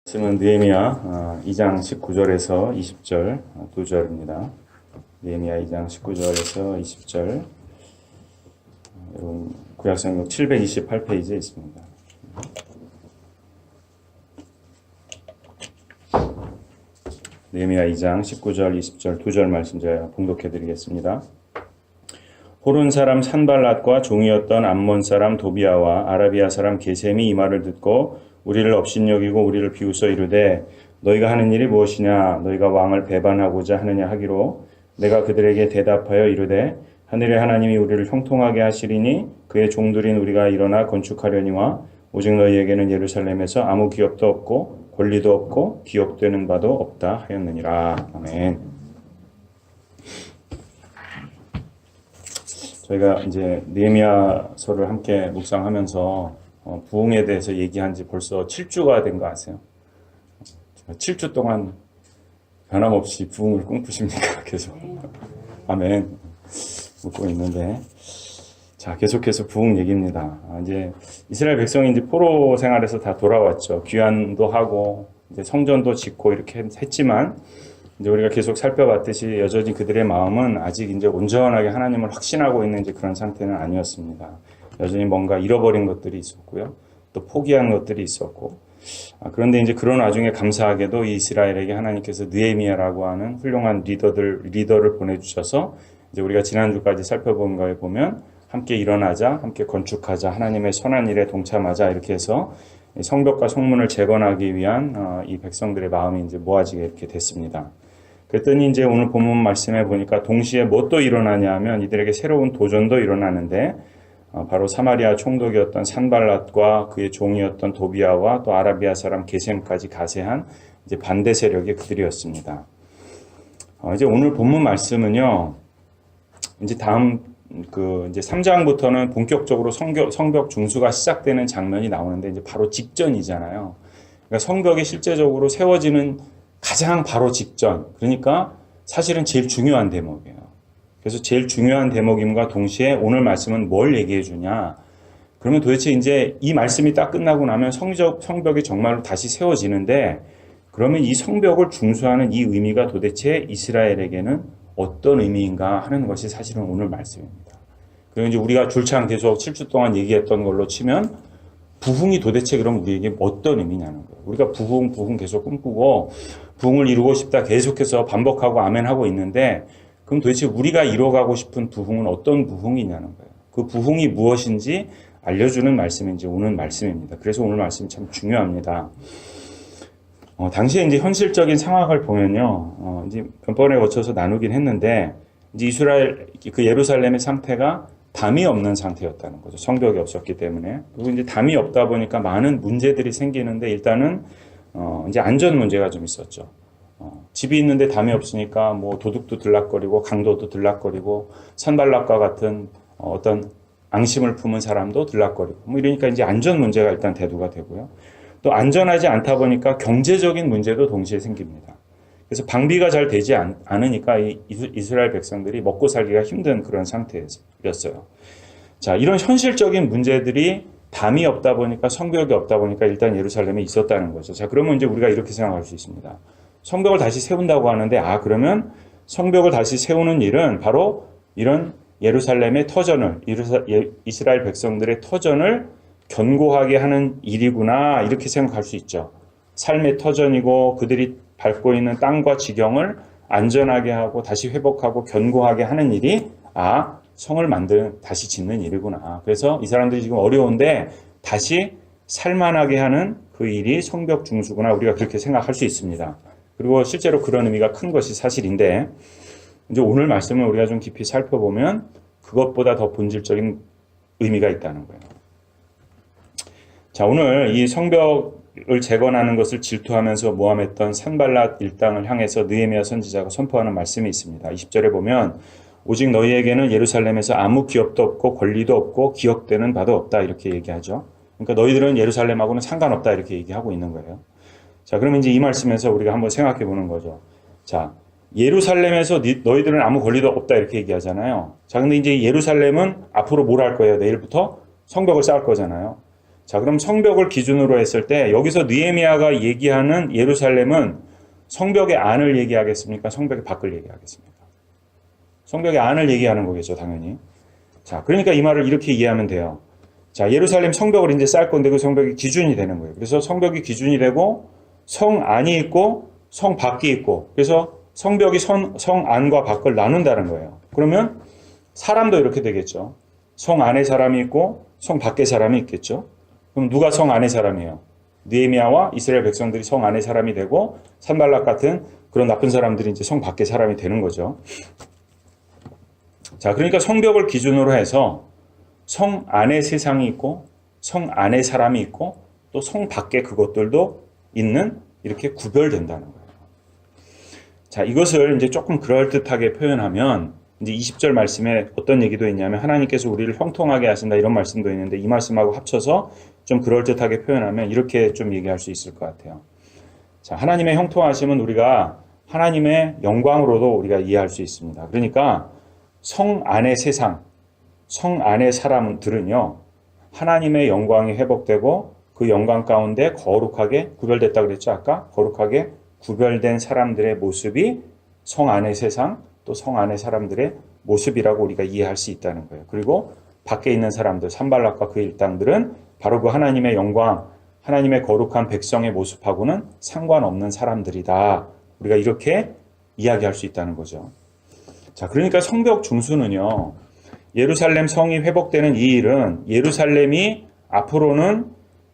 말씀은 느헤미야 2장 19절에서 20절 두 절입니다. 느헤미야 2장 19절에서 20절. 여러분 구약성경 728페이지에 있습니다. 느헤미야 2장 19절 20절 두 절 말씀 제가 봉독해 드리겠습니다. 호른 사람 산발랏과 종이었던 암몬 사람 도비아와 아라비아 사람 게셈이 이 말을 듣고 우리를 업신여기고 우리를 비웃어 이르되 너희가 하는 일이 무엇이냐 너희가 왕을 배반하고자 하느냐 하기로 내가 그들에게 대답하여 이르되 하늘의 하나님이 우리를 형통하게 하시리니 그의 종들인 우리가 일어나 건축하려니와 오직 너희에게는 예루살렘에서 아무 기업도 없고 권리도 없고 기업되는 바도 없다 하였느니라. 아멘. 저희가 이제 느헤미야서를 함께 묵상하면서 부흥에 대해서 얘기한 지 벌써 7주가 된 거 아세요? 7주 동안 변함없이 부흥을 꿈꾸십니까? 계속. 아멘. 묻고 있는데. 자, 계속해서 부흥 얘기입니다. 이제 이스라엘 백성이 이제 포로 생활에서 다 돌아왔죠. 귀환도 하고, 이제 성전도 짓고 이렇게 했지만, 이제 우리가 계속 살펴봤듯이 여전히 그들의 마음은 아직 이제 온전하게 하나님을 확신하고 있는 이제 그런 상태는 아니었습니다. 여전히 뭔가 잃어버린 것들이 있었고요. 또 포기한 것들이 있었고. 그런데 이제 그런 와중에 감사하게도 이 이스라엘에게 하나님께서 느헤미야라고 하는 훌륭한 리더를 보내주셔서 이제 우리가 지난주까지 살펴본 거에 보면 함께 일어나자, 함께 건축하자, 하나님의 선한 일에 동참하자 이렇게 해서 성벽과 성문을 재건하기 위한 이 백성들의 마음이 이제 모아지게 이렇게 됐습니다. 그랬더니 이제 오늘 본문 말씀에 보니까 동시에 뭐 또 일어나냐 하면 이들에게 새로운 도전도 일어나는데 바로 사마리아 총독이었던 산발랏과 그의 종이었던 도비아와 또 아라비아 사람 게셈까지 가세한 이제 반대 세력이 그들이었습니다. 이제 오늘 본문 말씀은요, 이제 다음 이제 3장부터는 본격적으로 성벽 중수가 시작되는 장면이 나오는데 이제 바로 직전이잖아요. 그러니까 성벽이 실제적으로 세워지는 가장 바로 직전. 그러니까 사실은 제일 중요한 대목이에요. 그래서 제일 중요한 대목임과 동시에 오늘 말씀은 뭘 얘기해 주냐. 그러면 도대체 이제 이 말씀이 딱 끝나고 나면 성벽이 정말로 다시 세워지는데 그러면 이 성벽을 중수하는 이 의미가 도대체 이스라엘에게는 어떤 의미인가 하는 것이 사실은 오늘 말씀입니다. 그리고 이제 우리가 줄창 계속 7주 동안 얘기했던 걸로 치면 부흥이 도대체 그럼 우리에게 어떤 의미냐는 거예요. 우리가 부흥 계속 꿈꾸고 부흥을 이루고 싶다 계속해서 반복하고 아멘하고 있는데 그럼 도대체 우리가 이뤄가고 싶은 부흥은 어떤 부흥이냐는 거예요. 그 부흥이 무엇인지 알려주는 말씀이 이제 오늘 말씀입니다. 그래서 오늘 말씀이 참 중요합니다. 당시에 이제 현실적인 상황을 보면요, 이제 몇 번에 거쳐서 나누긴 했는데, 이제 이스라엘, 그 예루살렘의 상태가 담이 없는 상태였다는 거죠. 성벽이 없었기 때문에. 그리고 이제 담이 없다 보니까 많은 문제들이 생기는데, 일단은, 이제 안전 문제가 좀 있었죠. 집이 있는데 담이 없으니까 뭐 도둑도 들락거리고, 강도도 들락거리고, 산발락과 같은 어떤 앙심을 품은 사람도 들락거리고, 뭐 이러니까 이제 안전 문제가 일단 대두가 되고요. 또 안전하지 않다 보니까 경제적인 문제도 동시에 생깁니다. 그래서 방비가 잘 되지 않으니까 이 이스라엘 백성들이 먹고 살기가 힘든 그런 상태였어요. 자, 이런 현실적인 문제들이 담이 없다 보니까 성벽이 없다 보니까 일단 예루살렘에 있었다는 거죠. 자, 그러면 이제 우리가 이렇게 생각할 수 있습니다. 성벽을 다시 세운다고 하는데 그러면 성벽을 다시 세우는 일은 바로 이런 예루살렘의 터전을 이스라엘 백성들의 터전을 견고하게 하는 일이구나 이렇게 생각할 수 있죠. 삶의 터전이고 그들이 밟고 있는 땅과 지경을 안전하게 하고 다시 회복하고 견고하게 하는 일이 성을 다시 짓는 일이구나. 그래서 이 사람들이 지금 어려운데 다시 살만하게 하는 그 일이 성벽 중수구나 우리가 그렇게 생각할 수 있습니다. 그리고 실제로 그런 의미가 큰 것이 사실인데 이제 오늘 말씀을 우리가 좀 깊이 살펴보면 그것보다 더 본질적인 의미가 있다는 거예요. 자, 오늘 이 성벽을 재건하는 것을 질투하면서 모함했던 산발랏 일당을 향해서 느헤미야 선지자가 선포하는 말씀이 있습니다. 20절에 보면 오직 너희에게는 예루살렘에서 아무 기업도 없고 권리도 없고 기억되는 바도 없다 이렇게 얘기하죠. 그러니까 너희들은 예루살렘하고는 상관없다 이렇게 얘기하고 있는 거예요. 자, 그러면 이제 이 말씀에서 우리가 한번 생각해 보는 거죠. 자, 예루살렘에서 너희들은 아무 권리도 없다 이렇게 얘기하잖아요. 자, 근데 이제 예루살렘은 앞으로 뭘 할 거예요? 내일부터 성벽을 쌓을 거잖아요. 자, 그럼 성벽을 기준으로 했을 때 여기서 느헤미야가 얘기하는 예루살렘은 성벽의 안을 얘기하겠습니까? 성벽의 밖을 얘기하겠습니까? 성벽의 안을 얘기하는 거겠죠, 당연히. 자, 그러니까 이 말을 이렇게 이해하면 돼요. 자, 예루살렘 성벽을 이제 쌓을 건데 그 성벽이 기준이 되는 거예요. 그래서 성벽이 기준이 되고 성 안이 있고 성 밖이 있고, 그래서 성벽이 성 안과 밖을 나눈다는 거예요. 그러면 사람도 이렇게 되겠죠. 성 안에 사람이 있고 성 밖에 사람이 있겠죠. 그럼 누가 성 안에 사람이에요? 느헤미야와 이스라엘 백성들이 성 안에 사람이 되고 산발락 같은 그런 나쁜 사람들이 이제 성 밖에 사람이 되는 거죠. 자, 그러니까 성벽을 기준으로 해서 성 안에 세상이 있고 성 안에 사람이 있고 또 성 밖에 그것들도 있는, 이렇게 구별된다는 거예요. 자, 이것을 이제 조금 그럴듯하게 표현하면 이제 20절 말씀에 어떤 얘기도 있냐면 하나님께서 우리를 형통하게 하신다 이런 말씀도 있는데 이 말씀하고 합쳐서 좀 그럴듯하게 표현하면 이렇게 좀 얘기할 수 있을 것 같아요. 자, 하나님의 형통하심은 우리가 하나님의 영광으로도 우리가 이해할 수 있습니다. 그러니까 성 안의 세상, 성 안의 사람들은요, 하나님의 영광이 회복되고 그 영광 가운데 거룩하게 구별됐다고 그랬죠, 아까? 거룩하게 구별된 사람들의 모습이 성 안의 세상, 또 성 안의 사람들의 모습이라고 우리가 이해할 수 있다는 거예요. 그리고 밖에 있는 사람들, 산발락과 그 일당들은 바로 그 하나님의 영광, 하나님의 거룩한 백성의 모습하고는 상관없는 사람들이다. 우리가 이렇게 이야기할 수 있다는 거죠. 자, 그러니까 성벽 중수는요, 예루살렘 성이 회복되는 이 일은 예루살렘이 앞으로는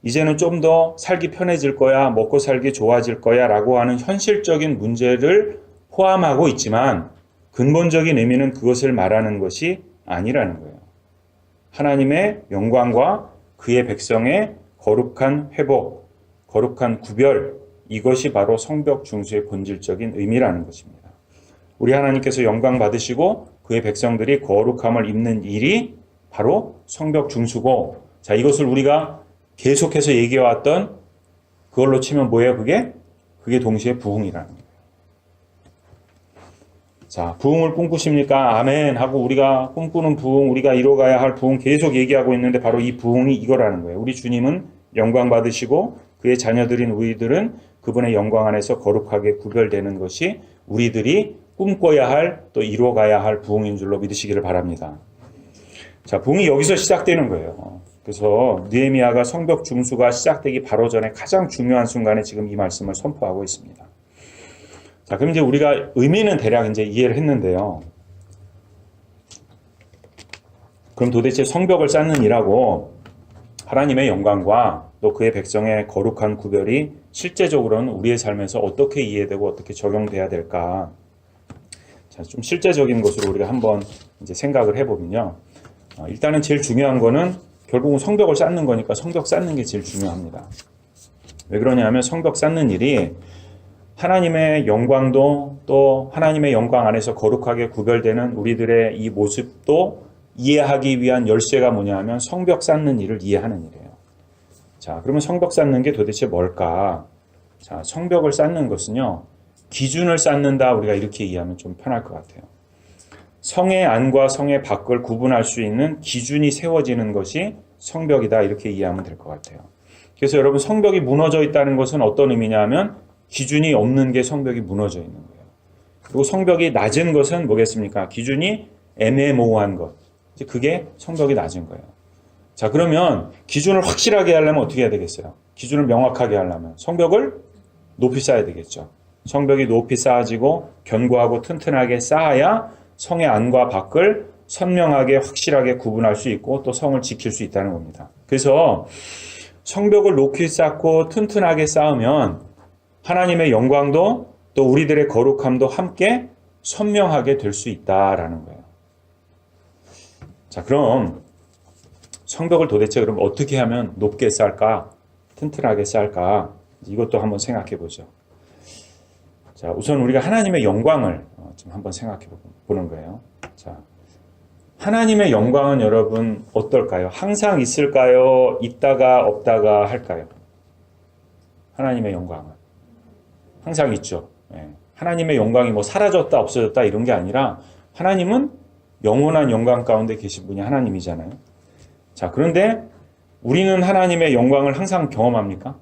이제는 좀 더 살기 편해질 거야, 먹고 살기 좋아질 거야 라고 하는 현실적인 문제를 포함하고 있지만 근본적인 의미는 그것을 말하는 것이 아니라는 거예요. 하나님의 영광과 그의 백성의 거룩한 회복, 거룩한 구별, 이것이 바로 성벽 중수의 본질적인 의미라는 것입니다. 우리 하나님께서 영광 받으시고 그의 백성들이 거룩함을 입는 일이 바로 성벽 중수고, 자, 이것을 우리가 계속해서 얘기해왔던 그걸로 치면 뭐예요? 그게 동시에 부흥이라는 거예요. 자, 부흥을 꿈꾸십니까? 아멘 하고 우리가 꿈꾸는 부흥, 우리가 이뤄가야 할 부흥 계속 얘기하고 있는데 바로 이 부흥이 이거라는 거예요. 우리 주님은 영광 받으시고 그의 자녀들인 우리들은 그분의 영광 안에서 거룩하게 구별되는 것이 우리들이 꿈꿔야 할, 또 이뤄가야 할 부흥인 줄로 믿으시기를 바랍니다. 자, 부흥이 여기서 시작되는 거예요. 그래서 느헤미야가 성벽 중수가 시작되기 바로 전에 가장 중요한 순간에 지금 이 말씀을 선포하고 있습니다. 자, 그럼 이제 우리가 의미는 대략 이제 이해를 했는데요. 그럼 도대체 성벽을 쌓는 일하고 하나님의 영광과 또 그의 백성의 거룩한 구별이 실제적으로는 우리의 삶에서 어떻게 이해되고 어떻게 적용돼야 될까? 자, 좀 실제적인 것으로 우리가 한번 이제 생각을 해보면요. 일단은 제일 중요한 거는 결국은 성벽을 쌓는 거니까 성벽 쌓는 게 제일 중요합니다. 왜 그러냐면 성벽 쌓는 일이 하나님의 영광도 또 하나님의 영광 안에서 거룩하게 구별되는 우리들의 이 모습도 이해하기 위한 열쇠가 뭐냐 하면 성벽 쌓는 일을 이해하는 일이에요. 자, 그러면 성벽 쌓는 게 도대체 뭘까? 자, 성벽을 쌓는 것은요, 기준을 쌓는다, 우리가 이렇게 이해하면 좀 편할 것 같아요. 성의 안과 성의 밖을 구분할 수 있는 기준이 세워지는 것이 성벽이다, 이렇게 이해하면 될 것 같아요. 그래서 여러분, 성벽이 무너져 있다는 것은 어떤 의미냐 하면 기준이 없는 게 성벽이 무너져 있는 거예요. 그리고 성벽이 낮은 것은 뭐겠습니까? 기준이 애매모호한 것. 그게 성벽이 낮은 거예요. 자, 그러면 기준을 확실하게 하려면 어떻게 해야 되겠어요? 기준을 명확하게 하려면 성벽을 높이 쌓아야 되겠죠. 성벽이 높이 쌓아지고 견고하고 튼튼하게 쌓아야 성의 안과 밖을 선명하게 확실하게 구분할 수 있고 또 성을 지킬 수 있다는 겁니다. 그래서 성벽을 높이 쌓고 튼튼하게 쌓으면 하나님의 영광도 또 우리들의 거룩함도 함께 선명하게 될 수 있다라는 거예요. 자, 그럼 성벽을 도대체 그럼 어떻게 하면 높게 쌓을까? 튼튼하게 쌓을까? 이것도 한번 생각해 보죠. 자, 우선 우리가 하나님의 영광을 좀 한번 생각해 보는 거예요. 자, 하나님의 영광은 여러분 어떨까요? 항상 있을까요? 있다가 없다가 할까요? 하나님의 영광은 항상 있죠. 네. 하나님의 영광이 뭐 사라졌다 없어졌다 이런 게 아니라 하나님은 영원한 영광 가운데 계신 분이 하나님이잖아요. 자, 그런데 우리는 하나님의 영광을 항상 경험합니까?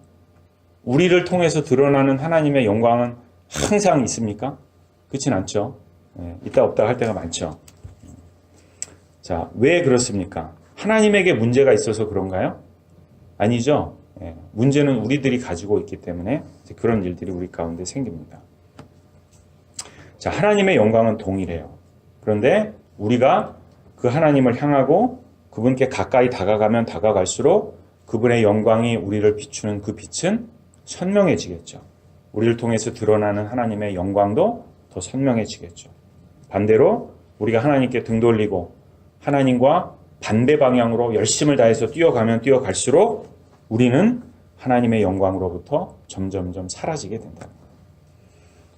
우리를 통해서 드러나는 하나님의 영광은 항상 있습니까? 그렇진 않죠. 있다 없다 할 때가 많죠. 자, 왜 그렇습니까? 하나님에게 문제가 있어서 그런가요? 아니죠. 문제는 우리들이 가지고 있기 때문에 그런 일들이 우리 가운데 생깁니다. 자, 하나님의 영광은 동일해요. 그런데 우리가 그 하나님을 향하고 그분께 가까이 다가가면 다가갈수록 그분의 영광이 우리를 비추는 그 빛은 선명해지겠죠. 우리를 통해서 드러나는 하나님의 영광도 더 선명해지겠죠. 반대로 우리가 하나님께 등 돌리고 하나님과 반대 방향으로 열심을 다해서 뛰어가면 뛰어갈수록 우리는 하나님의 영광으로부터 점점점 사라지게 된다.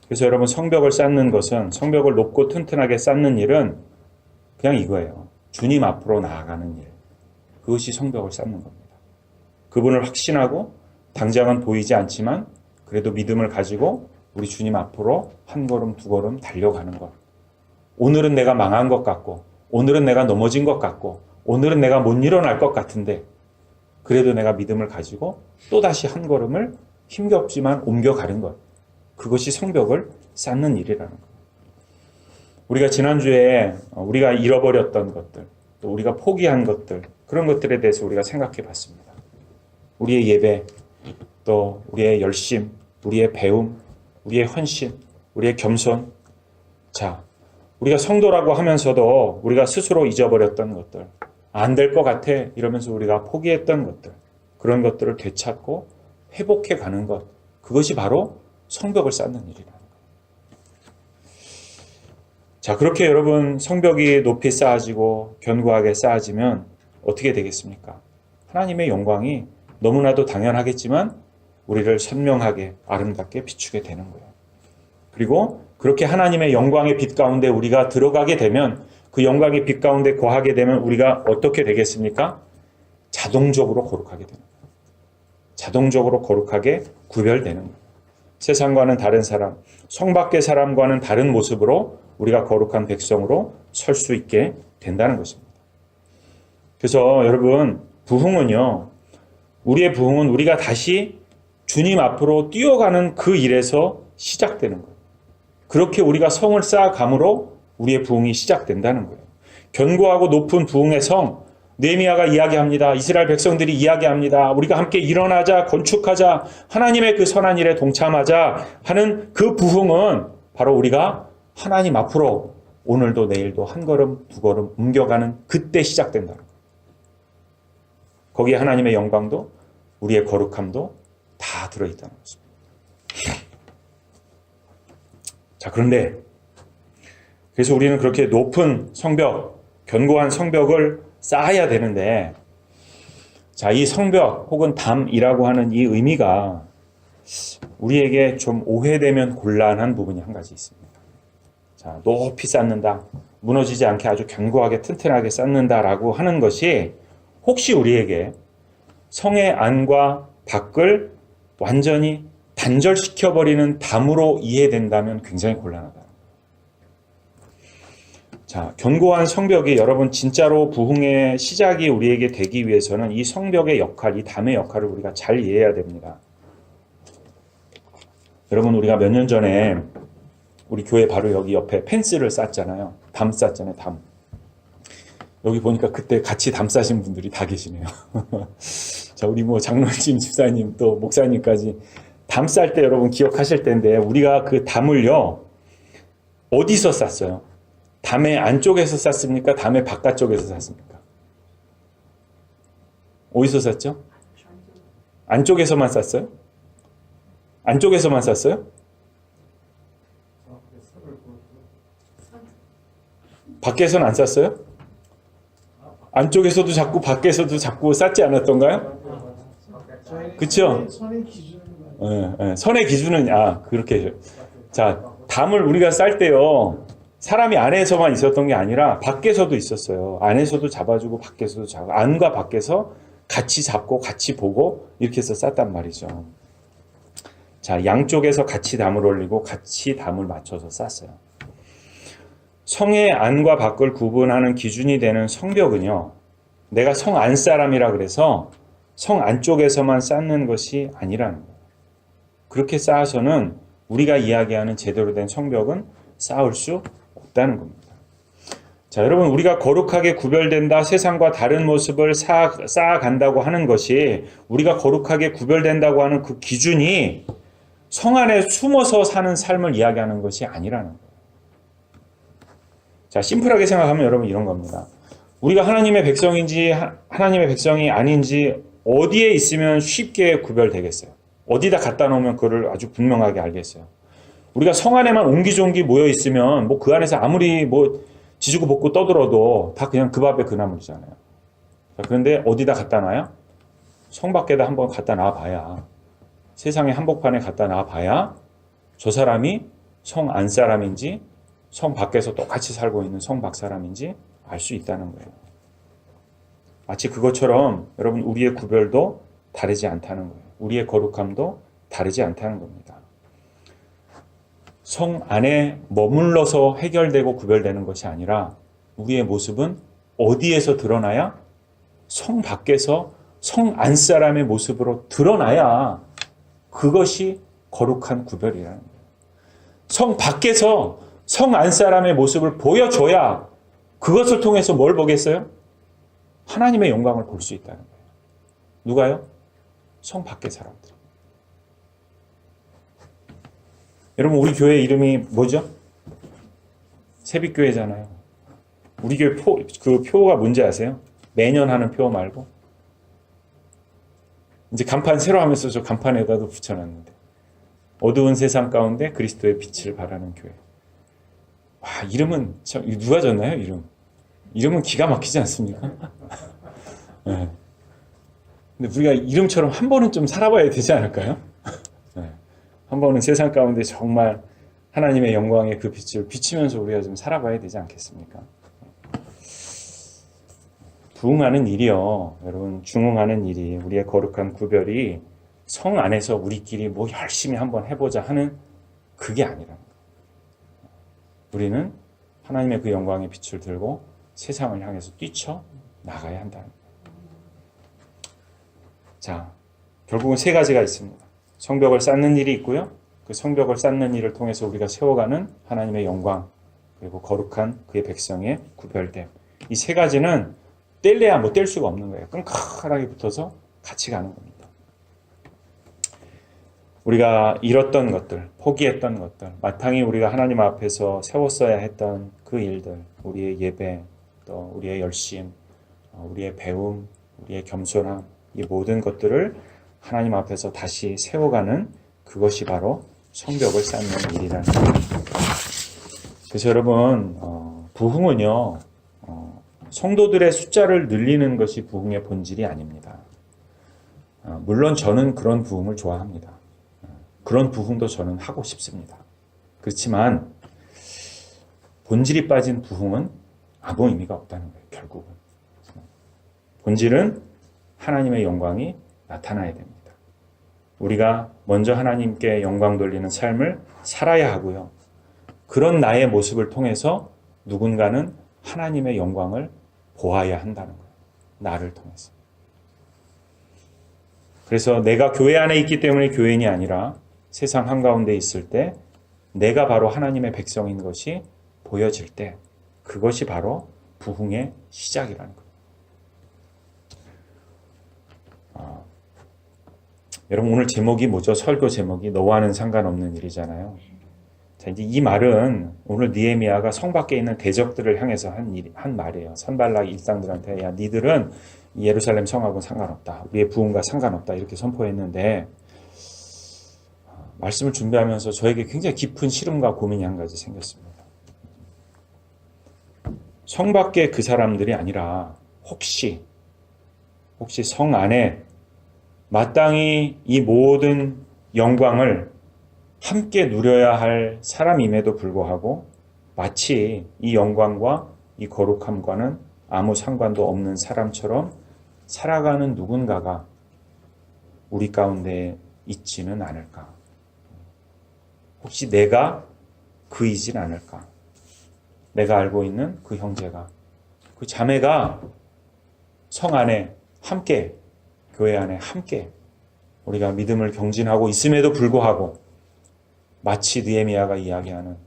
그래서 여러분, 성벽을 쌓는 것은, 성벽을 높고 튼튼하게 쌓는 일은 그냥 이거예요. 주님 앞으로 나아가는 일. 그것이 성벽을 쌓는 겁니다. 그분을 확신하고 당장은 보이지 않지만 그래도 믿음을 가지고 우리 주님 앞으로 한 걸음 두 걸음 달려가는 것. 오늘은 내가 망한 것 같고, 오늘은 내가 넘어진 것 같고, 오늘은 내가 못 일어날 것 같은데 그래도 내가 믿음을 가지고 또다시 한 걸음을 힘겹지만 옮겨가는 것. 그것이 성벽을 쌓는 일이라는 것. 우리가 지난주에 우리가 잃어버렸던 것들, 또 우리가 포기한 것들, 그런 것들에 대해서 우리가 생각해 봤습니다. 우리의 예배, 또 우리의 열심, 우리의 배움, 우리의 헌신, 우리의 겸손. 자, 우리가 성도라고 하면서도 우리가 스스로 잊어버렸던 것들, 안 될 것 같아 이러면서 우리가 포기했던 것들, 그런 것들을 되찾고 회복해 가는 것, 그것이 바로 성벽을 쌓는 일이라는 거예요. 자, 그렇게 여러분, 성벽이 높이 쌓아지고 견고하게 쌓아지면 어떻게 되겠습니까? 하나님의 영광이 너무나도 당연하겠지만 우리를 선명하게 아름답게 비추게 되는 거예요. 그리고 그렇게 하나님의 영광의 빛 가운데 우리가 들어가게 되면, 그 영광의 빛 가운데 거하게 되면 우리가 어떻게 되겠습니까? 자동적으로 거룩하게 되는 거예요. 자동적으로 거룩하게 구별되는 거예요. 세상과는 다른 사람, 성 밖의 사람과는 다른 모습으로 우리가 거룩한 백성으로 설 수 있게 된다는 것입니다. 그래서 여러분, 부흥은요, 우리의 부흥은 우리가 다시 주님 앞으로 뛰어가는 그 일에서 시작되는 거예요. 그렇게 우리가 성을 쌓아감으로 우리의 부흥이 시작된다는 거예요. 견고하고 높은 부흥의 성, 느헤미야가 이야기합니다. 이스라엘 백성들이 이야기합니다. 우리가 함께 일어나자, 건축하자, 하나님의 그 선한 일에 동참하자 하는 그 부흥은 바로 우리가 하나님 앞으로 오늘도 내일도 한 걸음 두 걸음 옮겨가는 그때 시작된다는 거예요. 거기에 하나님의 영광도 우리의 거룩함도 다 들어있다는 것입니다. 자, 그런데 그래서 우리는 그렇게 높은 성벽, 견고한 성벽을 쌓아야 되는데, 자, 이 성벽 혹은 담이라고 하는 이 의미가 우리에게 좀 오해되면 곤란한 부분이 한 가지 있습니다. 자, 높이 쌓는다, 무너지지 않게 아주 견고하게 튼튼하게 쌓는다라고 하는 것이 혹시 우리에게 성의 안과 밖을 완전히 단절시켜버리는 담으로 이해된다면 굉장히 곤란하다. 자, 견고한 성벽이 여러분 진짜로 부흥의 시작이 우리에게 되기 위해서는 이 성벽의 역할, 이 담의 역할을 우리가 잘 이해해야 됩니다. 여러분, 우리가 몇 년 전에 우리 교회 바로 여기 옆에 펜스를 쌌잖아요. 담 쌌잖아요, 담. 여기 보니까 그때 같이 담 싸신 분들이 다 계시네요. 자, 우리 뭐 장로님, 집사님, 또 목사님까지 담 쌀 때 여러분 기억하실 텐데, 우리가 그 담을요, 어디서 쌌어요? 담의 안쪽에서 쌌습니까? 담의 바깥쪽에서 쌌습니까? 어디서 쌌죠? 안쪽에서만 쌌어요? 안쪽에서만 쌌어요? 밖에서는 안 쌌어요? 안쪽에서도 자꾸 밖에서도 자꾸 쌌지 않았던가요? 그렇죠? 선의 기준은 그렇게. 자, 담을 우리가 쌀 때요, 사람이 안에서만 있었던 게 아니라 밖에서도 있었어요. 안에서도 잡아주고 밖에서도 잡고, 안과 밖에서 같이 잡고 같이 보고 이렇게 해서 쌌단 말이죠. 자, 양쪽에서 같이 담을 올리고 같이 담을 맞춰서 쌌어요. 성의 안과 밖을 구분하는 기준이 되는 성벽은요, 내가 성 안 사람이라 그래서 성 안쪽에서만 쌓는 것이 아니라는 거예요. 그렇게 쌓아서는 우리가 이야기하는 제대로 된 성벽은 쌓을 수 없다는 겁니다. 자, 여러분, 우리가 거룩하게 구별된다, 세상과 다른 모습을 쌓아간다고 하는 것이, 우리가 거룩하게 구별된다고 하는 그 기준이 성 안에 숨어서 사는 삶을 이야기하는 것이 아니라는 거예요. 자, 심플하게 생각하면 여러분 이런 겁니다. 우리가 하나님의 백성인지 하나님의 백성이 아닌지 어디에 있으면 쉽게 구별되겠어요? 어디다 갖다 놓으면 그걸 아주 분명하게 알겠어요? 우리가 성 안에만 옹기종기 모여 있으면 뭐 그 안에서 아무리 뭐 지지고 볶고 떠들어도 다 그냥 그 밥에 그 나물이잖아요. 자, 그런데 어디다 갖다 놔요? 성 밖에다 한번 갖다 놔봐야, 세상의 한복판에 갖다 놔봐야 저 사람이 성 안 사람인지 성 밖에서 똑같이 살고 있는 성 밖 사람인지 알 수 있다는 거예요. 마치 그것처럼 여러분, 우리의 구별도 다르지 않다는 거예요. 우리의 거룩함도 다르지 않다는 겁니다. 성 안에 머물러서 해결되고 구별되는 것이 아니라 우리의 모습은 어디에서 드러나야? 성 밖에서 성 안 사람의 모습으로 드러나야 그것이 거룩한 구별이라는 거예요. 성 밖에서 성 안 사람의 모습을 보여줘야 그것을 통해서 뭘 보겠어요? 하나님의 영광을 볼 수 있다는 거예요. 누가요? 성 밖의 사람들. 여러분, 우리 교회 이름이 뭐죠? 새빛교회잖아요. 우리 교회 그 표가 뭔지 아세요? 매년 하는 표 말고. 이제 간판 새로 하면서 저 간판에다도 붙여놨는데, 어두운 세상 가운데 그리스도의 빛을 발하는 교회. 와, 이름은 참, 누가 졌나요? 이름은 기가 막히지 않습니까? 네. 근데 우리가 이름처럼 한 번은 좀 살아봐야 되지 않을까요? 네. 한 번은 세상 가운데 정말 하나님의 영광의 그 빛을 비치면서 우리가 좀 살아봐야 되지 않겠습니까? 부흥하는 일이요, 여러분, 중흥하는 일이, 우리의 거룩한 구별이 성 안에서 우리끼리 뭐 열심히 한번 해보자 하는 그게 아니라는 거예요. 우리는 하나님의 그 영광의 빛을 들고 세상을 향해서 뛰쳐 나가야 한다는 거예요. 자, 결국은 세 가지가 있습니다. 성벽을 쌓는 일이 있고요. 그 성벽을 쌓는 일을 통해서 우리가 세워가는 하나님의 영광, 그리고 거룩한 그의 백성의 구별됨. 이 세 가지는 뗄래야 뭐 뗄 수가 없는 거예요. 끈끈하게 붙어서 같이 가는 겁니다. 우리가 잃었던 것들, 포기했던 것들, 마땅히 우리가 하나님 앞에서 세웠어야 했던 그 일들, 우리의 예배, 또 우리의 열심, 우리의 배움, 우리의 겸손함, 이 모든 것들을 하나님 앞에서 다시 세워가는 그것이 바로 성벽을 쌓는 일이라는 거예요. 그래서 여러분, 부흥은요, 성도들의 숫자를 늘리는 것이 부흥의 본질이 아닙니다. 물론 저는 그런 부흥을 좋아합니다. 그런 부흥도 저는 하고 싶습니다. 그렇지만 본질이 빠진 부흥은 아무 의미가 없다는 거예요. 결국은 본질은 하나님의 영광이 나타나야 됩니다. 우리가 먼저 하나님께 영광 돌리는 삶을 살아야 하고요. 그런 나의 모습을 통해서 누군가는 하나님의 영광을 보아야 한다는 거예요. 나를 통해서. 그래서 내가 교회 안에 있기 때문에 교인이 아니라 세상 한가운데 있을 때 내가 바로 하나님의 백성인 것이 보여질 때 그것이 바로 부흥의 시작이라는 거예요. 여러분, 오늘 제목이 뭐죠? 설교 제목이 너와는 상관없는 일이잖아요. 자, 이제 이 말은 오늘 느헤미야가 성 밖에 있는 대적들을 향해서 한 말이에요. 산발락 일당들한테, 야, 니들은 예루살렘 성하고는 상관없다. 우리의 부흥과 상관없다. 이렇게 선포했는데, 말씀을 준비하면서 저에게 굉장히 깊은 시름과 고민이 한 가지 생겼습니다. 성 밖에 그 사람들이 아니라 혹시 성 안에 마땅히 이 모든 영광을 함께 누려야 할 사람임에도 불구하고 마치 이 영광과 이 거룩함과는 아무 상관도 없는 사람처럼 살아가는 누군가가 우리 가운데 있지는 않을까? 혹시 내가 그이진 않을까? 내가 알고 있는 그 형제가, 그 자매가 성 안에 함께 교회 안에 함께 우리가 믿음을 경진하고 있음에도 불구하고 마치 느헤미야가 이야기하는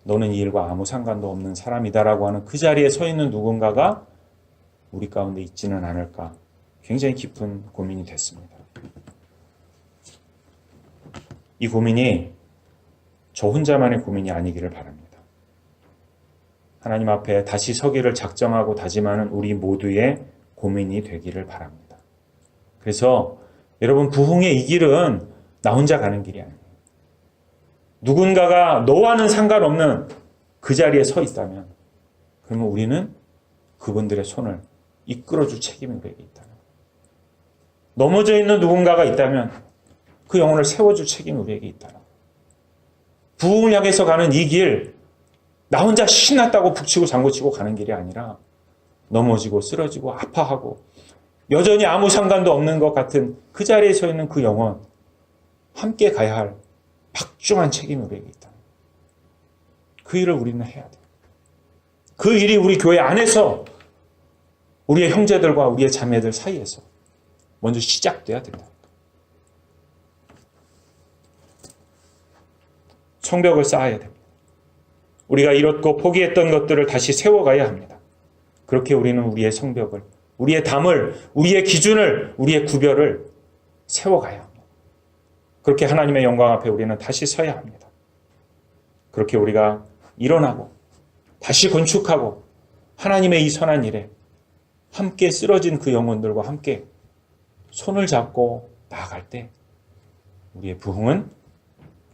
너는 이 일과 아무 상관도 없는 사람이다라고 하는 그 자리에 서 있는 누군가가 우리 가운데 있지는 않을까 굉장히 깊은 고민이 됐습니다. 이 고민이 저 혼자만의 고민이 아니기를 바랍니다. 하나님 앞에 다시 서기를 작정하고 다짐하는 우리 모두의 고민이 되기를 바랍니다. 그래서 여러분, 부흥의 이 길은 나 혼자 가는 길이 아니에요. 누군가가 너와는 상관없는 그 자리에 서 있다면 그러면 우리는 그분들의 손을 이끌어줄 책임이 우리에게 있다. 넘어져 있는 누군가가 있다면 그 영혼을 세워줄 책임이 우리에게 있다. 부흥을 향해서 가는 이 길, 나 혼자 신났다고 북치고 장구치고 가는 길이 아니라 넘어지고 쓰러지고 아파하고 여전히 아무 상관도 없는 것 같은 그 자리에 서 있는 그 영혼, 함께 가야 할 박중한 책임이 우리에게 있다. 그 일을 우리는 해야 돼요. 그 일이 우리 교회 안에서 우리의 형제들과 우리의 자매들 사이에서 먼저 시작돼야 된다. 성벽을 쌓아야 됩니다. 우리가 잃었고 포기했던 것들을 다시 세워가야 합니다. 그렇게 우리는 우리의 성벽을, 우리의 담을, 우리의 기준을, 우리의 구별을 세워가야 합니다. 그렇게 하나님의 영광 앞에 우리는 다시 서야 합니다. 그렇게 우리가 일어나고 다시 건축하고 하나님의 이 선한 일에 함께 쓰러진 그 영혼들과 함께 손을 잡고 나아갈 때 우리의 부흥은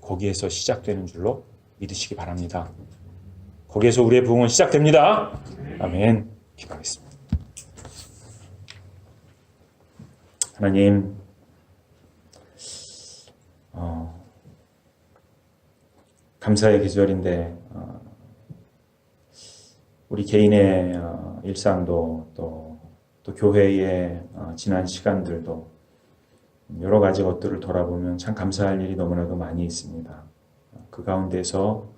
거기에서 시작되는 줄로 믿으시기 바랍니다. 거기에서 우리의 부흥은 시작됩니다. 아멘. 기도하겠습니다. 하나님, 감사의 계절인데 우리 개인의 일상도 또 교회의 지난 시간들도 여러 가지 것들을 돌아보면 참 감사할 일이 너무나도 많이 있습니다. 그 가운데서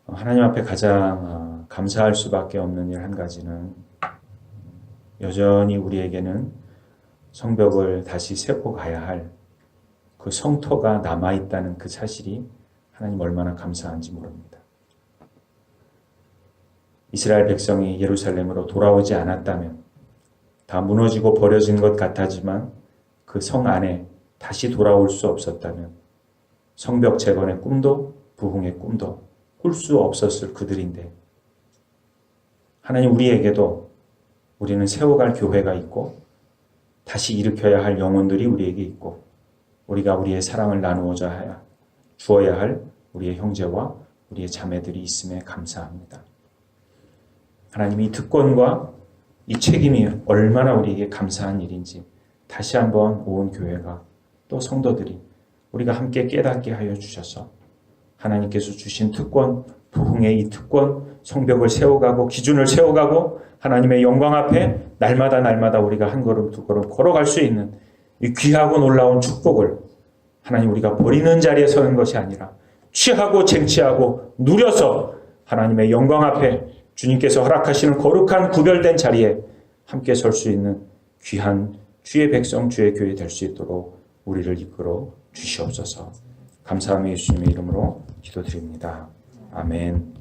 하나님 앞에 가장 감사할 수밖에 없는 일 한 가지는 여전히 우리에게는 성벽을 다시 세고 가야 할 그 성터가 남아있다는 그 사실이 하나님 얼마나 감사한지 모릅니다. 이스라엘 백성이 예루살렘으로 돌아오지 않았다면 다 무너지고 버려진 것 같았지만 그 성 안에 다시 돌아올 수 없었다면 성벽 재건의 꿈도 부흥의 꿈도 꿀 수 없었을 그들인데 하나님 우리에게도 우리는 세워갈 교회가 있고 다시 일으켜야 할 영혼들이 우리에게 있고 우리가 우리의 사랑을 나누어야 주어야 할 우리의 형제와 우리의 자매들이 있음에 감사합니다. 하나님 이 특권과 이 책임이 얼마나 우리에게 감사한 일인지 다시 한번 온 교회가 또 성도들이 우리가 함께 깨닫게 하여 주셔서 하나님께서 주신 특권, 부흥의 이 특권, 성벽을 세워가고 기준을 세워가고 하나님의 영광 앞에 날마다 우리가 한 걸음 두 걸음 걸어갈 수 있는 이 귀하고 놀라운 축복을 하나님 우리가 버리는 자리에 서는 것이 아니라 취하고 쟁취하고 누려서 하나님의 영광 앞에 주님께서 허락하시는 거룩한 구별된 자리에 함께 설 수 있는 귀한 주의 백성, 주의 교회 될 수 있도록 우리를 이끌어 주시옵소서. 감사함이 예수님의 이름으로 기도드립니다. 아멘.